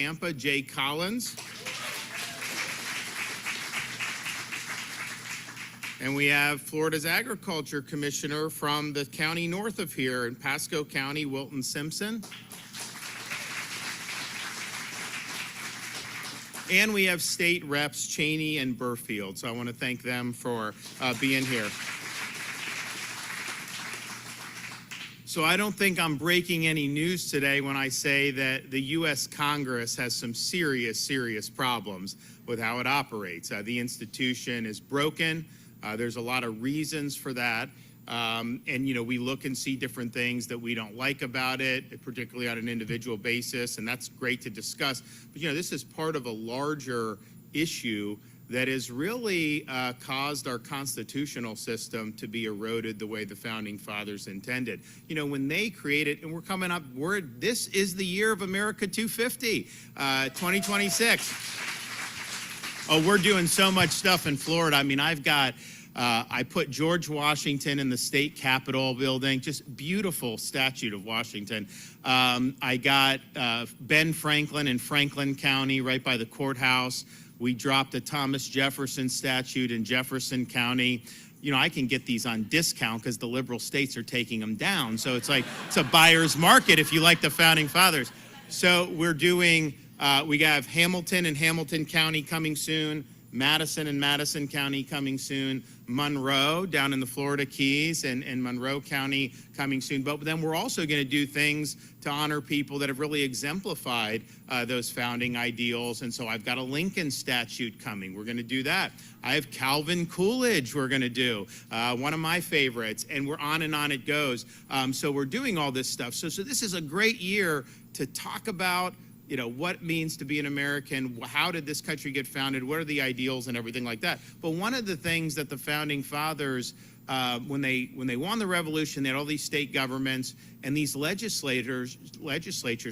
Tampa, Jay Collins. And we have Florida's Agriculture Commissioner from the county north of here in Pasco County, Wilton Simpson. And we have state reps Cheney and Burfield. So I want to thank them for being here. So I don't think I'm breaking any news today when I say that the U.S. Congress has some serious, serious problems with how it operates. The institution is broken. There's a lot of reasons for that. And, you know, we look and see different things that we don't like about it, particularly on an individual basis, and that's great to discuss. But, you know, this is part of a larger issue that has really caused our constitutional system to be eroded the way the Founding Fathers intended. You know, when they created, and we're coming up, this is the year of America 250, 2026. Oh, we're doing so much stuff in Florida. I mean, I put George Washington in the state capitol building, just beautiful statue of Washington. I got Ben Franklin in Franklin County, right by the courthouse. We dropped a Thomas Jefferson statue in Jefferson County. You know, I can get these on discount because the liberal states are taking them down. So it's like, it's a buyer's market if you like the Founding Fathers. So we're doing, we have Hamilton and Hamilton County coming soon, Madison and Madison County coming soon, Monroe down in the Florida Keys and Monroe County coming soon. But then we're also going to do things to honor people that have really exemplified those founding ideals. And so I've got a Lincoln statute coming. We're going to do that. I have Calvin Coolidge we're going to do, one of my favorites. And we're on and on it goes. So we're doing all this stuff. So this is a great year to talk about, you know, what it means to be an American, how did this country get founded, what are the ideals and everything like that. But one of the things that the Founding Fathers, when they won the Revolution, they had all these state governments, and these legislatures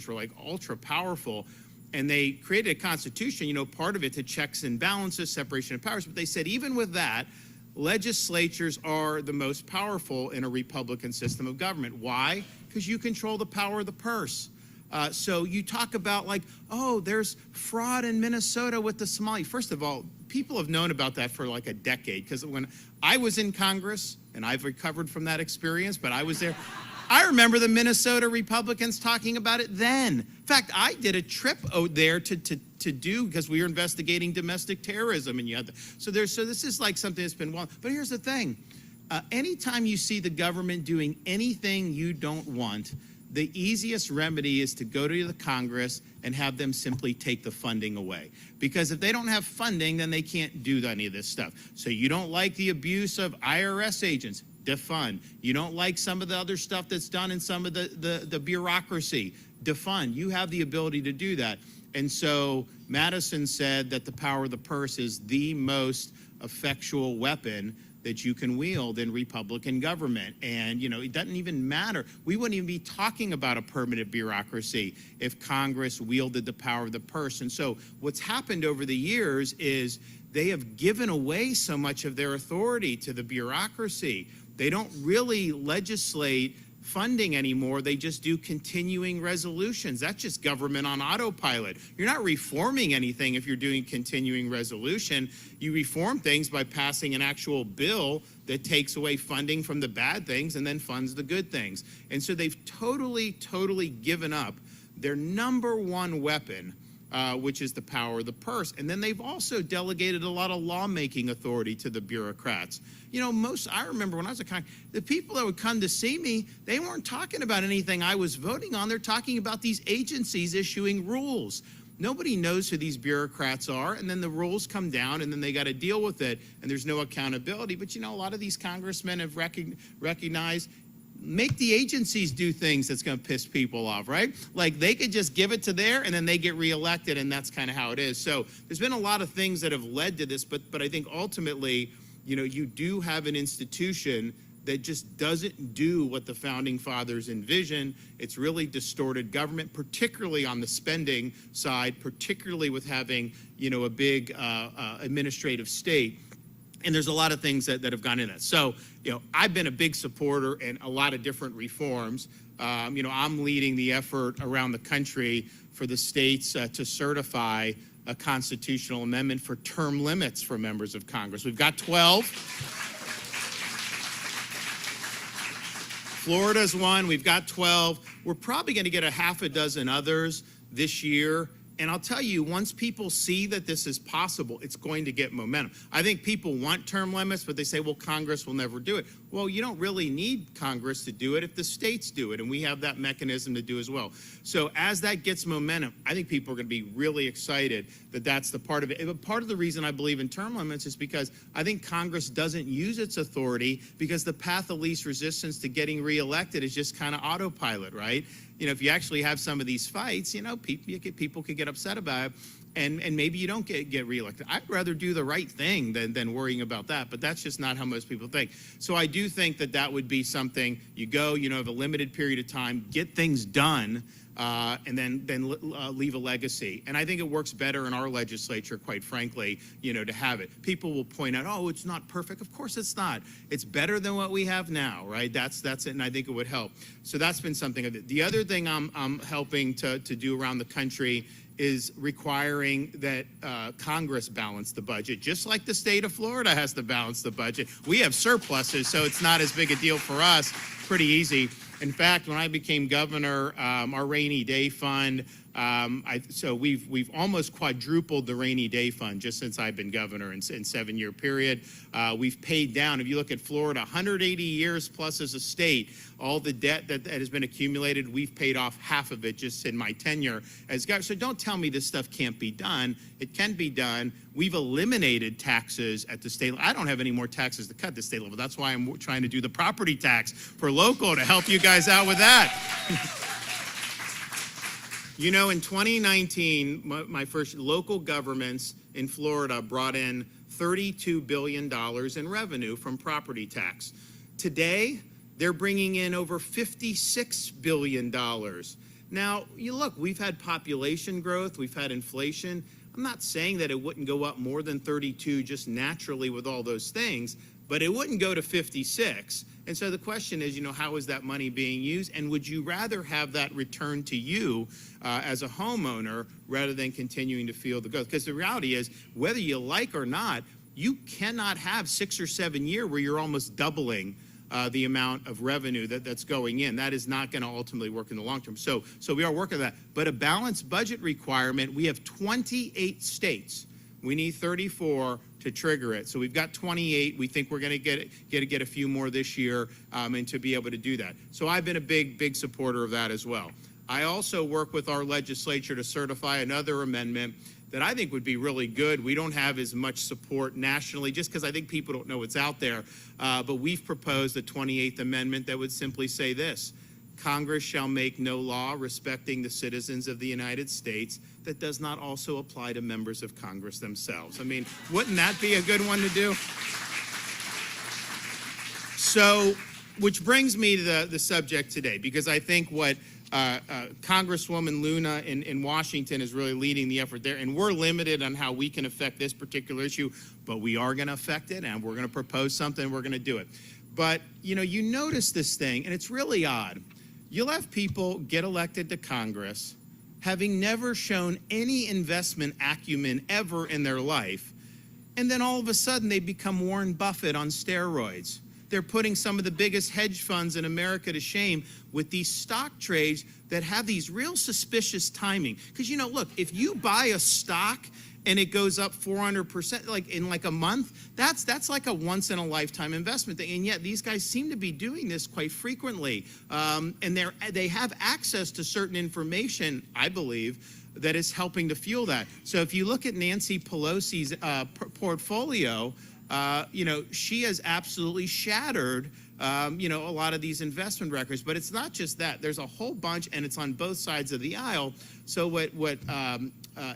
were like ultra powerful, and they created a constitution, you know, part of it to checks and balances, separation of powers, but they said even with that, legislatures are the most powerful in a Republican system of government. Why? Because you control the power of the purse. So you talk about like, oh, there's fraud in Minnesota with the Somali. First of all, people have known about that for like a decade, because when I was in Congress, and I've recovered from that experience, but I was there, I remember the Minnesota Republicans talking about it then. In fact, I did a trip out there to do, because we were investigating domestic terrorism, and you had so this is like something that's been well. But here's the thing: anytime you see the government doing anything you don't want, the easiest remedy is to go to the Congress and have them simply take the funding away. Because if they don't have funding, then they can't do any of this stuff. So you don't like the abuse of IRS agents, defund. You don't like some of the other stuff that's done in some of the bureaucracy, defund. You have the ability to do that. And so Madison said that the power of the purse is the most effectual weapon that you can wield in Republican government. And, you know, it doesn't even matter. We wouldn't even be talking about a permanent bureaucracy if Congress wielded the power of the purse. And so what's happened over the years is they have given away so much of their authority to the bureaucracy. They don't really legislate funding anymore. They just do continuing resolutions. That's just government on autopilot. You're not reforming anything if you're doing continuing resolution. You reform things by passing an actual bill that takes away funding from the bad things and then funds the good things. And so they've totally given up their number one weapon, which is the power of the purse. And then they've also delegated a lot of lawmaking authority to the bureaucrats. You know, I remember when I was a Congress, the people that would come to see me, they weren't talking about anything I was voting on. They're talking about these agencies issuing rules. Nobody knows who these bureaucrats are, and then the rules come down, and then they got to deal with it, and there's no accountability. But, you know, a lot of these congressmen have recognized, make the agencies do things that's going to piss people off, right? Like they could just give it to there and then they get reelected, and that's kind of how it is. So there's been a lot of things that have led to this, but I think ultimately, you know, you do have an institution that just doesn't do what the Founding Fathers envisioned. It's really distorted government, particularly on the spending side, particularly with having, you know, a big administrative state. And there's a lot of things that have gone in that. So, you know, I've been a big supporter in a lot of different reforms. You know, I'm leading the effort around the country for the states to certify a constitutional amendment for term limits for members of Congress. We've got 12. Florida's one. We've got 12. We're probably going to get a half a dozen others this year. And I'll tell you, once people see that this is possible, it's going to get momentum. I think people want term limits, but they say, well, Congress will never do it. Well, you don't really need Congress to do it if the states do it, and we have that mechanism to do as well. So as that gets momentum, I think people are going to be really excited that that's the part of it. But part of the reason I believe in term limits is because I think Congress doesn't use its authority because the path of least resistance to getting reelected is just kind of autopilot, right? You know, if you actually have some of these fights, you know, people could get upset about it, and maybe you don't get reelected. I'd rather do the right thing than worrying about that, but that's just not how most people think. So I do think that would be something, you go, you know, have a limited period of time, get things done, and then leave a legacy. And I think it works better in our legislature, quite frankly, you know, to have it. People will point out, oh, it's not perfect. Of course it's not. It's better than what we have now, right? That's it, and I think it would help. So that's been something of it. The other thing I'm helping to do around the country is requiring that Congress balance the budget, just like the state of Florida has to balance the budget. We have surpluses, so it's not as big a deal for us. Pretty easy. In fact, when I became governor, our rainy day fund, so we've almost quadrupled the rainy day fund just since I've been governor in 7-year period. We've paid down, if you look at Florida, 180 years plus as a state, all the debt that has been accumulated, we've paid off half of it just in my tenure as governor. So don't tell me this stuff can't be done. It can be done. We've eliminated taxes at the state level. I don't have any more taxes to cut at the state level. That's why I'm trying to do the property tax for local to help you guys out with that. You know, in 2019, my first local governments in Florida brought in $32 billion in revenue from property tax. Today, they're bringing in over $56 billion. Now, you look, we've had population growth, we've had inflation. I'm not saying that it wouldn't go up more than 32 just naturally with all those things, but it wouldn't go to 56. And so the question is, you know, how is that money being used? And would you rather have that returned to you as a homeowner rather than continuing to feel the growth? Because the reality is, whether you like or not, you cannot have 6 or 7 years where you're almost doubling the amount of revenue that's going in. That is not going to ultimately work in the long term. So we are working on that. But a balanced budget requirement, we have 28 states. We need 34 to trigger it. So we've got 28. We think we're going to get a few more this year, and to be able to do that. So I've been a big supporter of that as well. I also work with our legislature to certify another amendment that I think would be really good. We don't have as much support nationally just because I think people don't know what's out there. But we've proposed the 28th Amendment that would simply say this: Congress shall make no law respecting the citizens of the United States that does not also apply to members of Congress themselves. I mean, wouldn't that be a good one to do? So, which brings me to the subject today, because I think what Congresswoman Luna in Washington is really leading the effort there, and we're limited on how we can affect this particular issue, but we are going to affect it, and we're going to propose something, we're going to do it. But, you know, you notice this thing, and it's really odd. You'll have people get elected to Congress having never shown any investment acumen ever in their life, and then all of a sudden they become Warren Buffett on steroids. They're putting some of the biggest hedge funds in America to shame with these stock trades that have these real suspicious timing. Because, you know, look, if you buy a stock and it goes up 400% like in like a month, that's like a once in a lifetime investment thing. And yet these guys seem to be doing this quite frequently. And they have access to certain information, I believe, that is helping to fuel that. So if you look at Nancy Pelosi's portfolio, you know, she has absolutely shattered, you know, a lot of these investment records. But it's not just that. There's a whole bunch, and it's on both sides of the aisle. So what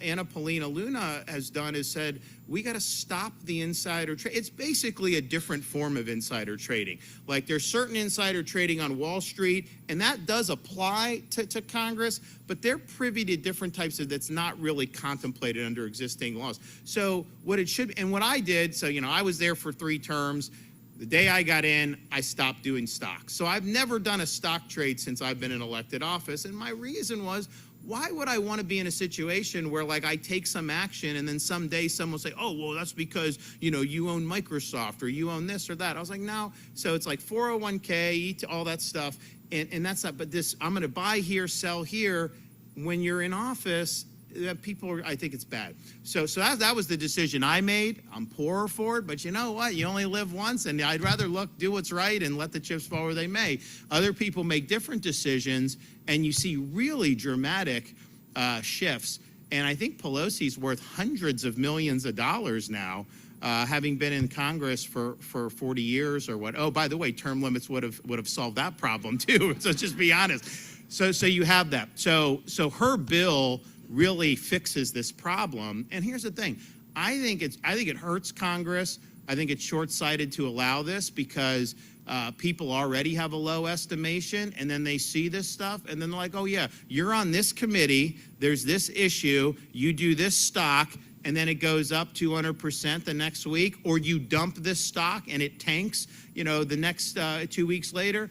Anna Paulina Luna has done is said, we got to stop the insider trade. It's basically a different form of insider trading. Like, there's certain insider trading on Wall Street, and that does apply to Congress, but they're privy to different types of that's not really contemplated under existing laws. So what it should, and what I did, so, you know, I was there for 3 terms. The day I got in, I stopped doing stocks. So I've never done a stock trade since I've been in elected office, and my reason was, why would I want to be in a situation where like I take some action and then someday someone will say, oh, well, that's because, you own Microsoft or you own this or that. I was like, no. So it's like 401k, all that stuff. And that's not, but this, I'm going to buy here, sell here. When you're in office, I think it's bad. So that was the decision I made. I'm poorer for it, but you know what? You only live once, and I'd rather do what's right and let the chips fall where they may. Other people make different decisions, and you see really dramatic shifts. And I think Pelosi's worth hundreds of millions of dollars now, having been in Congress for 40 years or what. Oh, by the way, term limits would have solved that problem too. So just be honest. So you have that. So her bill really fixes this problem. And here's the thing. I think it hurts Congress. I think it's short-sighted to allow this because people already have a low estimation, and then they see this stuff, and then they're like, oh yeah, you're on this committee, there's this issue, you do this stock, and then it goes up 200% the next week, or you dump this stock and it tanks, the next 2 weeks later.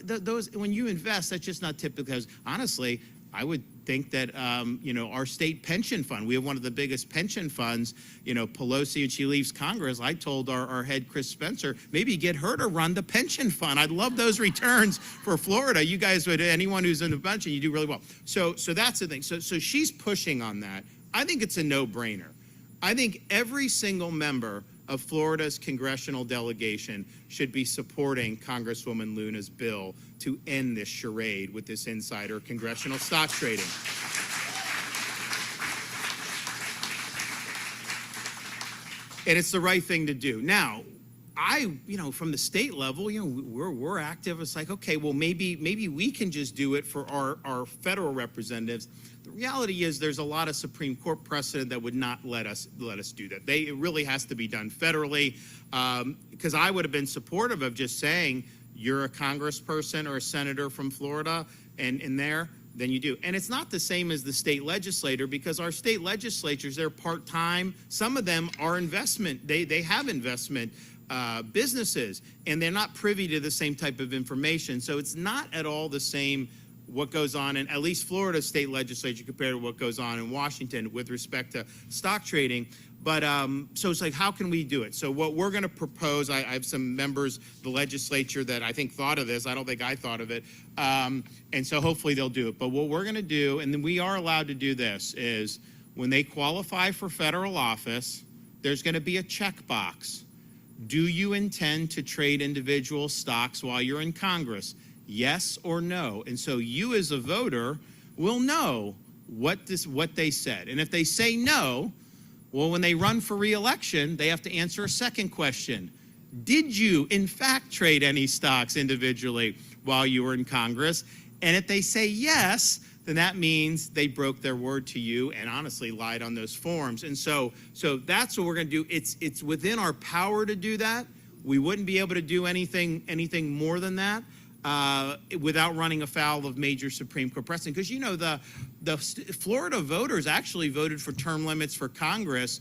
Those, when you invest, that's just not typical. Because honestly, I would think that, our state pension fund, we have one of the biggest pension funds, Pelosi, and she leaves Congress. I told our head, Chris Spencer, maybe get her to run the pension fund. I'd love those returns for Florida. You guys would, anyone who's in the pension, you do really well. So that's the thing. So she's pushing on that. I think it's a no-brainer. I think every single member of Florida's congressional delegation should be supporting Congresswoman Luna's bill to end this charade with this insider congressional stock trading. And it's the right thing to do. Now, from the state level, we're active. It's like, okay, well, maybe we can just do it for our federal representatives. The reality is there's a lot of Supreme Court precedent that would not let us do that. It really has to be done federally, because I would have been supportive of just saying, you're a congressperson or a senator from Florida, and in there, then you do. And it's not the same as the state legislator, because our state legislatures, they're part-time. Some of them are investment. They have investment businesses, and they're not privy to the same type of information. So it's not at all the same what goes on in at least Florida state legislature compared to what goes on in Washington with respect to stock trading. But so it's like, how can we do it? So what we're going to propose, I have some members of the legislature that I think thought of this. I don't think I thought of it. And so hopefully they'll do it. But what we're going to do, and then we are allowed to do this, is when they qualify for federal office, there's going to be a checkbox. Do you intend to trade individual stocks while you're in Congress? Yes or no? And so you as a voter will know what they said. And if they say no, well, when they run for re-election, they have to answer a second question. Did you, in fact, trade any stocks individually while you were in Congress? And if they say yes, then that means they broke their word to you and honestly lied on those forms. And so that's what we're going to do. It's within our power to do that. We wouldn't be able to do anything more than that without running afoul of major Supreme Court precedent. Because the Florida voters actually voted for term limits for Congress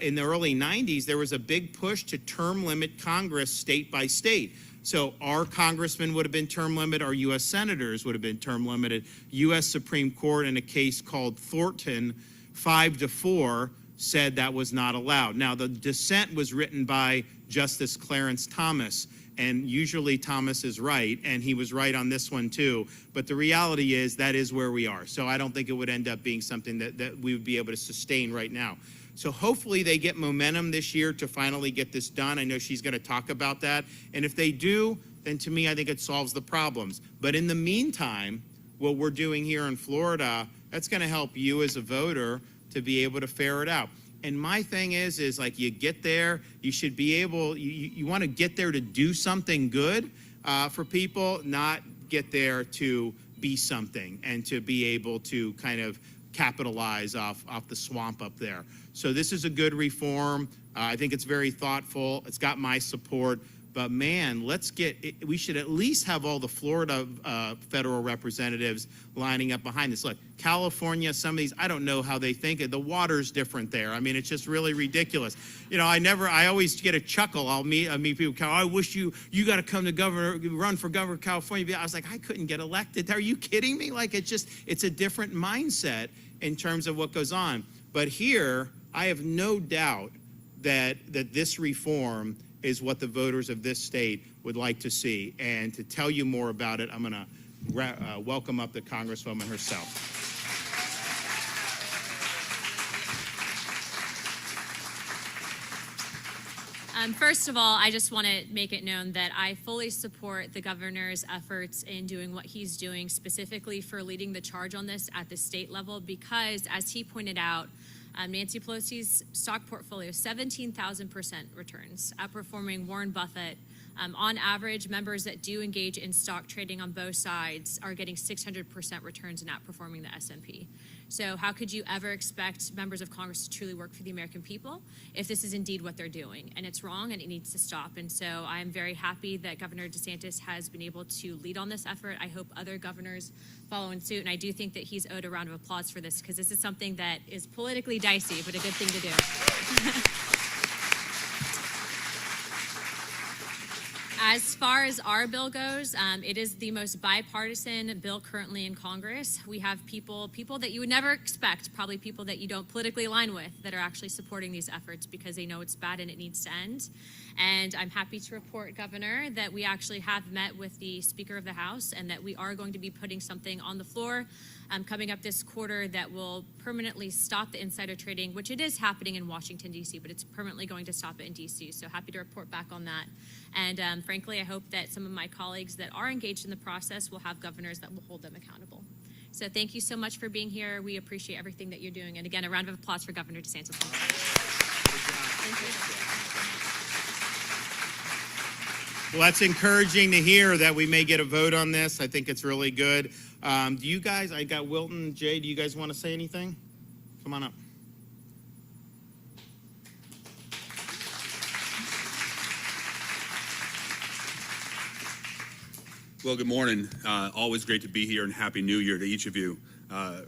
in the early 90s. There was a big push to term limit Congress state by state. So our congressmen would have been term limited, our U.S. senators would have been term limited. U.S. Supreme Court in a case called Thornton, 5-4, said that was not allowed. Now, the dissent was written by Justice Clarence Thomas, and usually Thomas is right, and he was right on this one too. But the reality is that is where we are. So I don't think it would end up being something that we would be able to sustain right now. So hopefully they get momentum this year to finally get this done. I know she's going to talk about that. And if they do, then to me, I think it solves the problems. But in the meantime, what we're doing here in Florida, that's going to help you as a voter to be able to ferret out. And my thing is like you get there, you should be able, you want to get there to do something good for people, not get there to be something and to be able to kind of capitalize off the swamp up there. So this is a good reform. I think it's very thoughtful. It's got my support. But man, we should at least have all the Florida federal representatives lining up behind this. Look, California, some of these, I don't know how they think it. The water's different there. I mean, it's just really ridiculous. You know, I always get a chuckle. I'll meet people, I wish you got to come to run for governor of California. I was like, I couldn't get elected. Are you kidding me? Like, it's a different mindset in terms of what goes on. But here, I have no doubt that this reform is what the voters of this state would like to see. And to tell you more about it, I'm going to welcome up the Congresswoman herself. First of all, I just want to make it known that I fully support the governor's efforts in doing what he's doing, specifically for leading the charge on this at the state level, because as he pointed out, Nancy Pelosi's stock portfolio, 17,000% returns, outperforming Warren Buffett. On average, members that do engage in stock trading on both sides are getting 600% returns and outperforming the S&P. So how could you ever expect members of Congress to truly work for the American people if this is indeed what they're doing? And it's wrong and it needs to stop. And so I'm very happy that Governor DeSantis has been able to lead on this effort. I hope other governors follow in suit. And I do think that he's owed a round of applause for this, because this is something that is politically dicey, but a good thing to do. As far as our bill goes, it is the most bipartisan bill currently in Congress. We have people that you would never expect, probably people that you don't politically align with, that are actually supporting these efforts because they know it's bad and it needs to end. And I'm happy to report, Governor, that we actually have met with the Speaker of the House and that we are going to be putting something on the floor coming up this quarter that will permanently stop the insider trading, which it is happening in Washington, D.C., but it's permanently going to stop it in D.C. So happy to report back on that. And frankly, I hope that some of my colleagues that are engaged in the process will have governors that will hold them accountable. So thank you so much for being here. We appreciate everything that you're doing. And again, a round of applause for Governor DeSantis. Thank you. Well, that's encouraging to hear that we may get a vote on this. I think it's really good. Do you guys, I got Wilton, Jay, do you guys want to say anything? Come on up. Well, good morning. Always great to be here, and Happy New Year to each of you.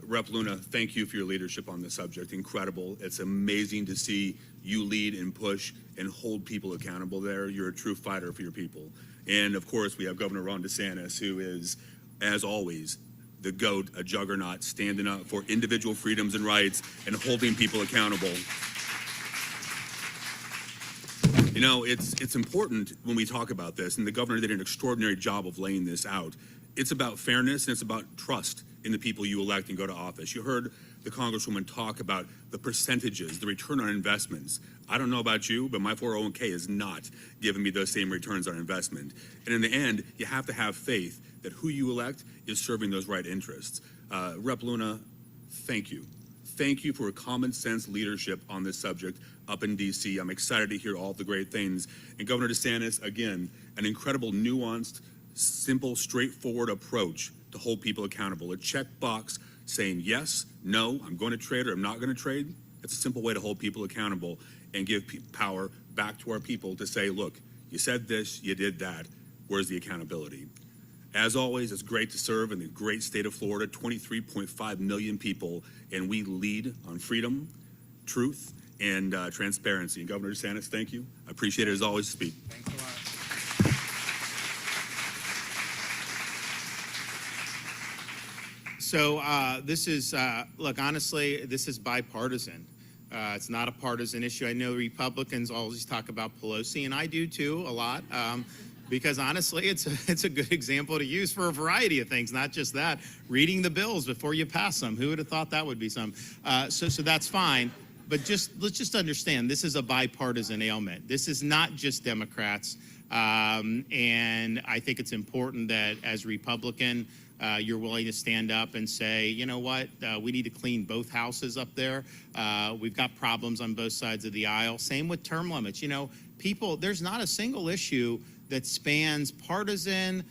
Rep. Luna, thank you for your leadership on this subject. Incredible. It's amazing to see you lead and push and hold people accountable there. You're a true fighter for your people. And, of course, we have Governor Ron DeSantis, who is, as always, the GOAT, a juggernaut, standing up for individual freedoms and rights and holding people accountable. You know, it's important when we talk about this, and the governor did an extraordinary job of laying this out. It's about fairness, and it's about trust in the people you elect and go to office. You heard the Congresswoman talk about the percentages, the return on investments. I don't know about you, but my 401k is not giving me those same returns on investment. And in the end, you have to have faith that who you elect is serving those right interests. Rep. Luna, thank you. Thank you for common sense leadership on this subject up in D.C. I'm excited to hear all the great things. And Governor DeSantis, again, an incredible, nuanced, simple, straightforward approach to hold people accountable. A checkbox saying yes, no, I'm going to trade or I'm not going to trade. It's a simple way to hold people accountable and give power back to our people to say, look, you said this, you did that. Where's the accountability? As always, it's great to serve in the great state of Florida, 23.5 million people, and we lead on freedom, truth, and transparency. And Governor DeSantis, thank you. I appreciate it as always to speak. Thanks a lot. So this is, look, honestly, this is bipartisan. It's not a partisan issue. I know Republicans always talk about Pelosi, and I do too, a lot. Because honestly, it's a good example to use for a variety of things, not just that. Reading the bills before you pass them. Who would have thought that would be some? So that's fine. But let's just understand, this is a bipartisan ailment. This is not just Democrats. And I think it's important that as Republican, you're willing to stand up and say, you know what, we need to clean both houses up there. We've got problems on both sides of the aisle. Same with term limits. You know, people, there's not a single issue that spans partisan,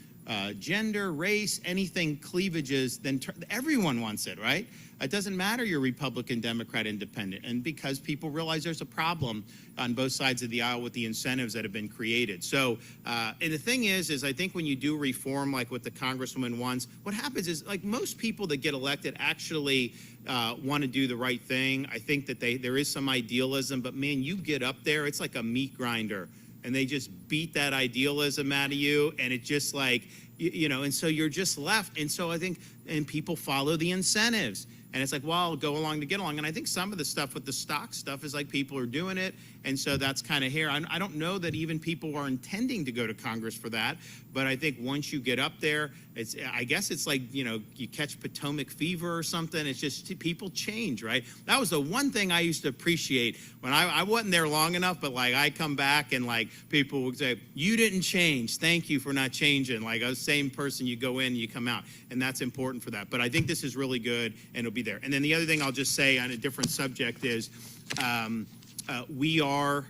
gender, race, anything, cleavages, then everyone wants it, right? It doesn't matter you're Republican, Democrat, Independent. And because people realize there's a problem on both sides of the aisle with the incentives that have been created. So, and the thing is I think when you do reform like what the Congresswoman wants, what happens is like most people that get elected actually want to do the right thing. I think that there is some idealism, but man, you get up there, it's like a meat grinder. And they just beat that idealism out of you, and it just like, you know, and so you're just left. And so I think, and people follow the incentives. And it's like, well, I'll go along to get along. And I think some of the stuff with the stock stuff is like people are doing it. And so that's kind of here. I don't know that even people are intending to go to Congress for that. But I think once you get up there, I guess it's like, you know, you catch Potomac fever or something. It's just people change, right? That was the one thing I used to appreciate when I wasn't there long enough, but like I come back and like people would say, you didn't change. Thank you for not changing. Like a same person, you go in, you come out. And that's important for that. But I think this is really good and it'll be there. And then the other thing I'll just say on a different subject is we are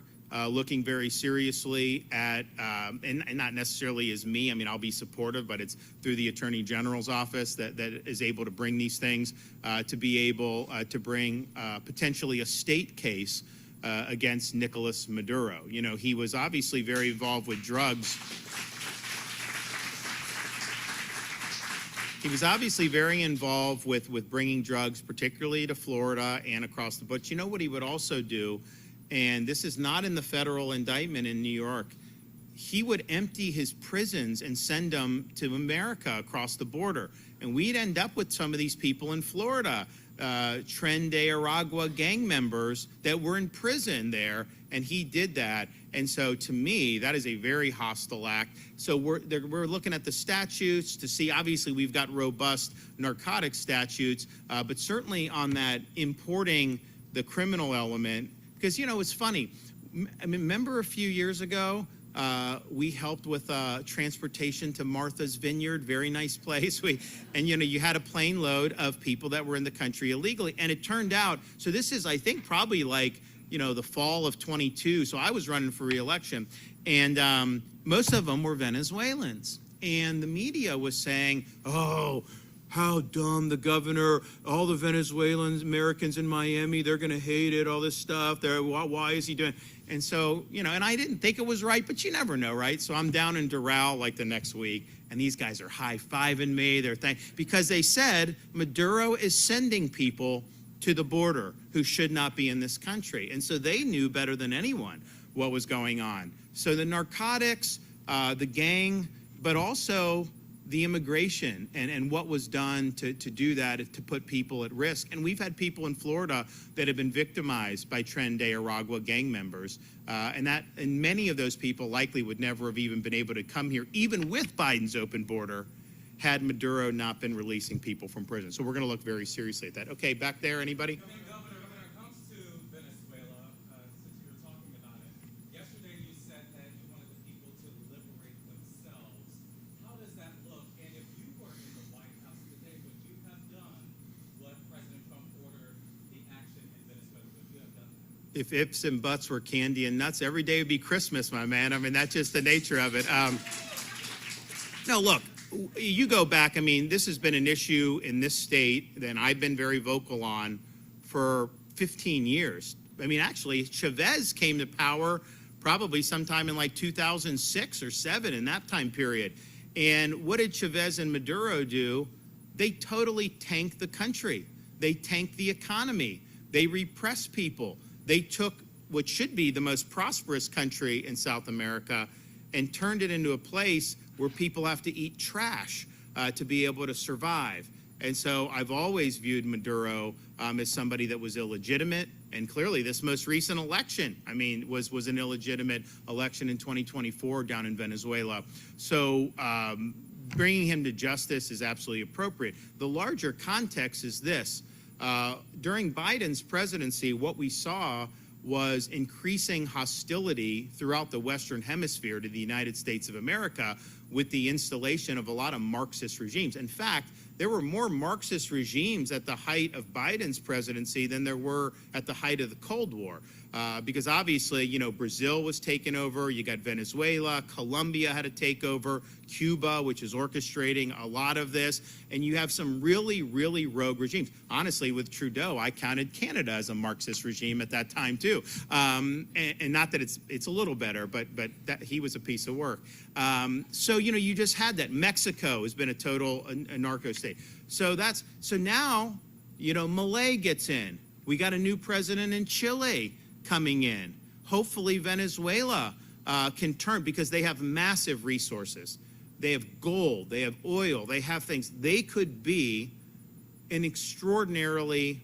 looking very seriously at, and not necessarily as me, I mean, I'll be supportive, but it's through the Attorney General's office that is able to bring these things, to be able to bring potentially a state case against Nicolas Maduro. You know, he was obviously very involved with drugs. He was obviously very involved with bringing drugs, particularly to Florida and across the, but you know what he would also do? And this is not in the federal indictment in New York. He would empty his prisons and send them to America across the border. And we'd end up with some of these people in Florida, Tren de Aragua gang members that were in prison there, and he did that. And so to me, that is a very hostile act. So we're looking at the statutes to see, obviously we've got robust narcotic statutes, but certainly on that importing the criminal element, because, you know, it's funny. I mean, remember a few years ago, we helped with transportation to Martha's Vineyard, very nice place. And, you know, you had a plane load of people that were in the country illegally. And it turned out, so this is, I think, probably like, you know, the fall of 22. So I was running for re-election. And most of them were Venezuelans. And the media was saying, oh, how dumb the governor, all the Venezuelans, Americans in Miami, they're going to hate it, all this stuff. Why is he doing? And so, you know, and I didn't think it was right, but you never know, right? So I'm down in Doral like the next week, and these guys are high-fiving me. They're because they said Maduro is sending people to the border who should not be in this country. And so they knew better than anyone what was going on. So the narcotics, the gang, but also the immigration and what was done to do that, to put people at risk. And we've had people in Florida that have been victimized by Tren de Aragua gang members. And many of those people likely would never have even been able to come here, even with Biden's open border, had Maduro not been releasing people from prison. So we're going to look very seriously at that. Okay, back there, anybody? Governor, when it comes to Venezuela, since you were talking about it, yesterday you said that you wanted the people to liberate themselves. How does that look? And if you were in the White House today, would you have done what President Trump ordered the action in Venezuela? Would you have done that? If ifs and buts were candy and nuts, every day would be Christmas, my man. I mean, that's just the nature of it. No, look. You go back, I mean, this has been an issue in this state that I've been very vocal on for 15 years. I mean, actually, Chavez came to power probably sometime in like 2006 or 7 in that time period. And what did Chavez and Maduro do? They totally tanked the country. They tanked the economy. They repressed people. They took what should be the most prosperous country in South America and turned it into a place where people have to eat trash to be able to survive. And so I've always viewed Maduro as somebody that was illegitimate. And clearly this most recent election, I mean, was an illegitimate election in 2024 down in Venezuela. So bringing him to justice is absolutely appropriate. The larger context is this. During Biden's presidency, what we saw was increasing hostility throughout the Western Hemisphere to the United States of America with the installation of a lot of Marxist regimes. In fact, there were more Marxist regimes at the height of Biden's presidency than there were at the height of the Cold War. Because obviously, you know, Brazil was taken over, you got Venezuela, Colombia had a takeover, Cuba, which is orchestrating a lot of this, and you have some really, really rogue regimes. Honestly, with Trudeau, I counted Canada as a Marxist regime at that time too. And not that it's a little better, but that he was a piece of work. So, you know, you just had that. Mexico has been a total a narco state. So now, you know, Malay gets in. We got a new president in Chile coming in. Hopefully Venezuela can turn, because they have massive resources. They have gold, they have oil, they have things. They could be an extraordinarily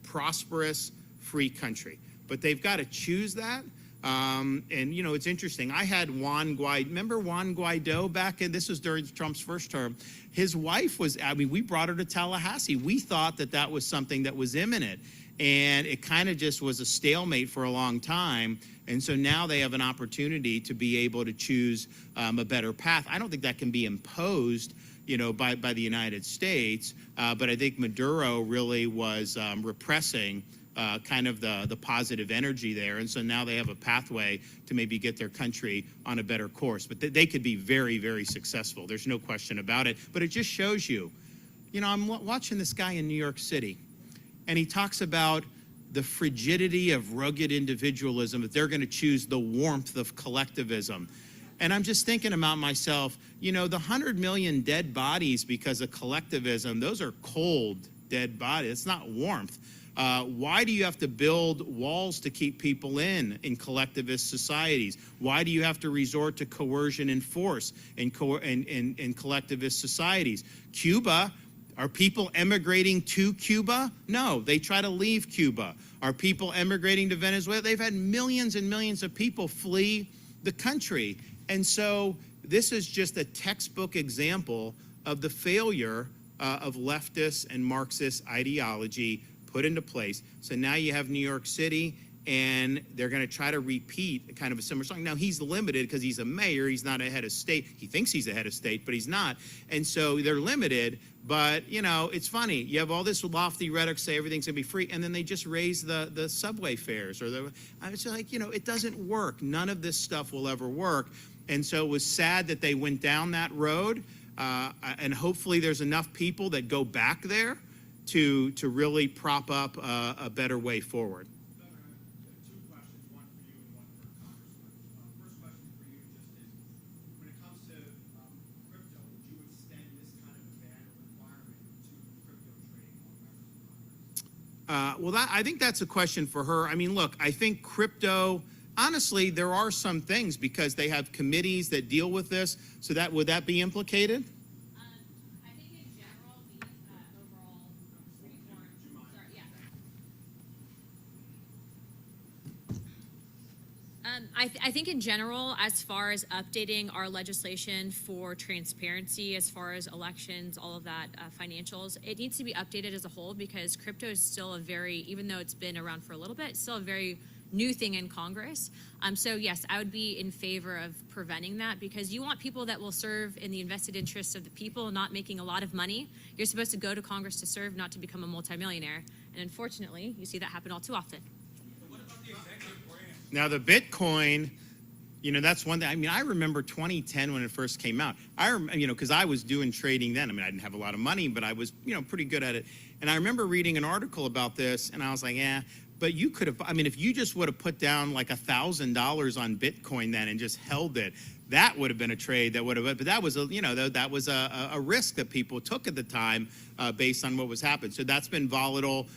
prosperous, free country. But they've got to choose that. And, you know, it's interesting. I had remember Juan Guaido back in, this was during Trump's first term. His wife was, I mean, we brought her to Tallahassee. We thought that that was something that was imminent. And it kind of just was a stalemate for a long time. And so now they have an opportunity to be able to choose a better path. I don't think that can be imposed, you know, by the United States. But I think Maduro really was repressing kind of the positive energy there. And so now they have a pathway to maybe get their country on a better course. But they could be very, very successful. There's no question about it. But it just shows you, you know, I'm watching this guy in New York City, and he talks about the frigidity of rugged individualism, that they're going to choose the warmth of collectivism. And I'm just thinking about myself, you know, the 100 million dead bodies because of collectivism, those are cold, dead bodies. It's not warmth. Why do you have to build walls to keep people in collectivist societies? Why do you have to resort to coercion and force in collectivist societies? Cuba, are people emigrating to Cuba? No, they try to leave Cuba. Are people emigrating to Venezuela? They've had millions and millions of people flee the country. And so this is just a textbook example of the failure of leftist and Marxist ideology put into place. So now you have New York City, and they're going to try to repeat kind of a similar song. Now, he's limited because he's a mayor. He's not a head of state. He thinks he's a head of state, but he's not. And so they're limited. But, you know, it's funny. You have all this lofty rhetoric, say everything's going to be free, and then they just raise the subway fares. I was like, you know, it doesn't work. None of this stuff will ever work. And so it was sad that they went down that road. And hopefully there's enough people that go back there to really prop up a better way forward. Two questions, one for you and one for Congressman. First question for you just is, when it comes to crypto, would you extend this kind of a ban or requirement to crypto trading on members of Congress? Well, I think that's a question for her. I mean, look, I think crypto, honestly, there are some things because they have committees that deal with this. So would that be implicated? I think in general, the overall reform. Sorry, yeah. I think in general, as far as updating our legislation for transparency, as far as elections, all of that, financials, it needs to be updated as a whole because crypto is still a very, even though it's been around for a little bit, it's still a very new thing in Congress. So yes, I would be in favor of preventing that because you want people that will serve in the invested interests of the people, not making a lot of money. You're supposed to go to Congress to serve, not to become a multimillionaire. And unfortunately, you see that happen all too often. What about the executive branch? Now, the Bitcoin, you know, that's one thing. I mean, I remember 2010 when it first came out. You know, because I was doing trading then. I mean, I didn't have a lot of money, but I was, you know, pretty good at it. And I remember reading an article about this, and I was like, yeah. But you could have, I mean, if you just would have put down like $1,000 on Bitcoin then and just held it, that would have been a trade that would have, but that was that was a risk that people took at the time based on what was happening. So that's been volatile.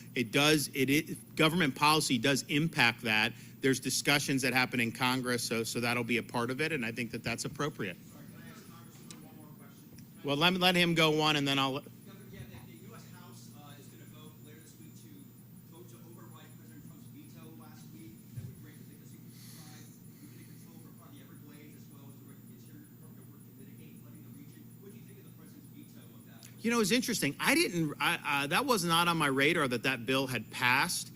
Government policy does impact that. There's discussions that happen in Congress, so that'll be a part of it, and I think that that's appropriate. Sorry, can I ask Congressman one more question? Well, let him go one, and then I'll. Governor, yeah, the U.S. House is going to vote later this week to vote to override President Trump's veto last week that would grant the secret supplies, limited control for part of the Everglades, as well as the Interior Department work to mitigate flooding the region. What do you think of the president's veto of that? You know, it's interesting. That was not on my radar that bill had passed.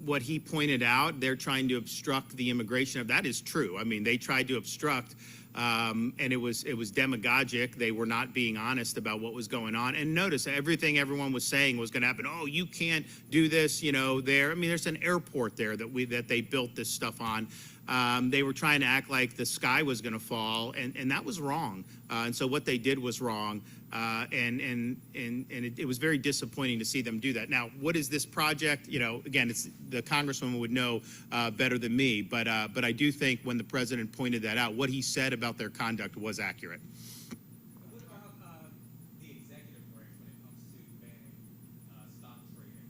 What he pointed out, they're trying to obstruct the immigration of that is true. I mean, they tried to obstruct and it was demagogic. They were not being honest about what was going on. And notice everything everyone was saying was going to happen. Oh, you can't do this, there. I mean, there's an airport there that they built this stuff on. They were trying to act like the sky was going to fall, and that was wrong. And so what they did was wrong, and it was very disappointing to see them do that. Now, what is this project? Again, it's the congresswoman would know better than me, but I do think when the president pointed that out, what he said about their conduct was accurate. What about the executive branch when it comes to banning stock trading?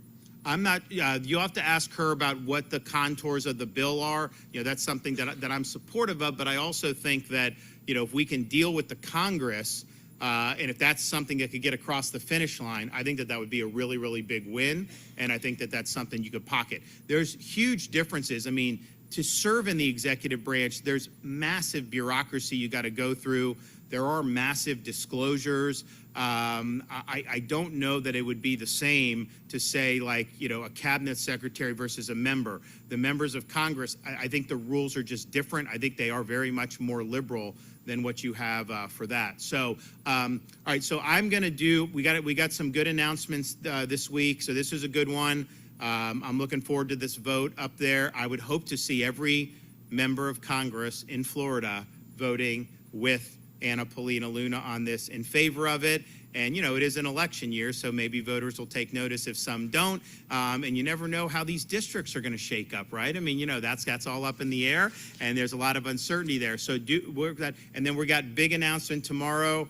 I'm not. You'll have to ask her about what the contours of the bill are. That's something that I'm supportive of. But I also think that if we can deal with the Congress, and if that's something that could get across the finish line, I think that would be a really, really big win. And I think that that's something you could pocket. There's huge differences. I mean, to serve in the executive branch, there's massive bureaucracy you got to go through. There are massive disclosures. I don't know that it would be the same to say a cabinet secretary versus a member. The members of Congress, I think the rules are just different. I think they are very much more liberal than what you have for that. So, all right. So I'm going to do. We got some good announcements this week. So this is a good one. I'm looking forward to this vote up there. I would hope to see every member of Congress in Florida voting with Anna Paulina Luna on this in favor of it. And, it is an election year, so maybe voters will take notice if some don't. And you never know how these districts are going to shake up, right? I mean, that's all up in the air, and there's a lot of uncertainty there. So work that. And then we got big announcement tomorrow,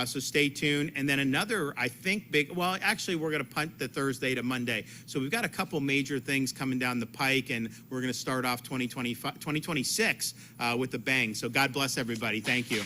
so stay tuned. And then another, I think, actually, we're going to punt the Thursday to Monday. So we've got a couple major things coming down the pike, and we're going to start off 2026 with a bang. So God bless everybody. Thank you.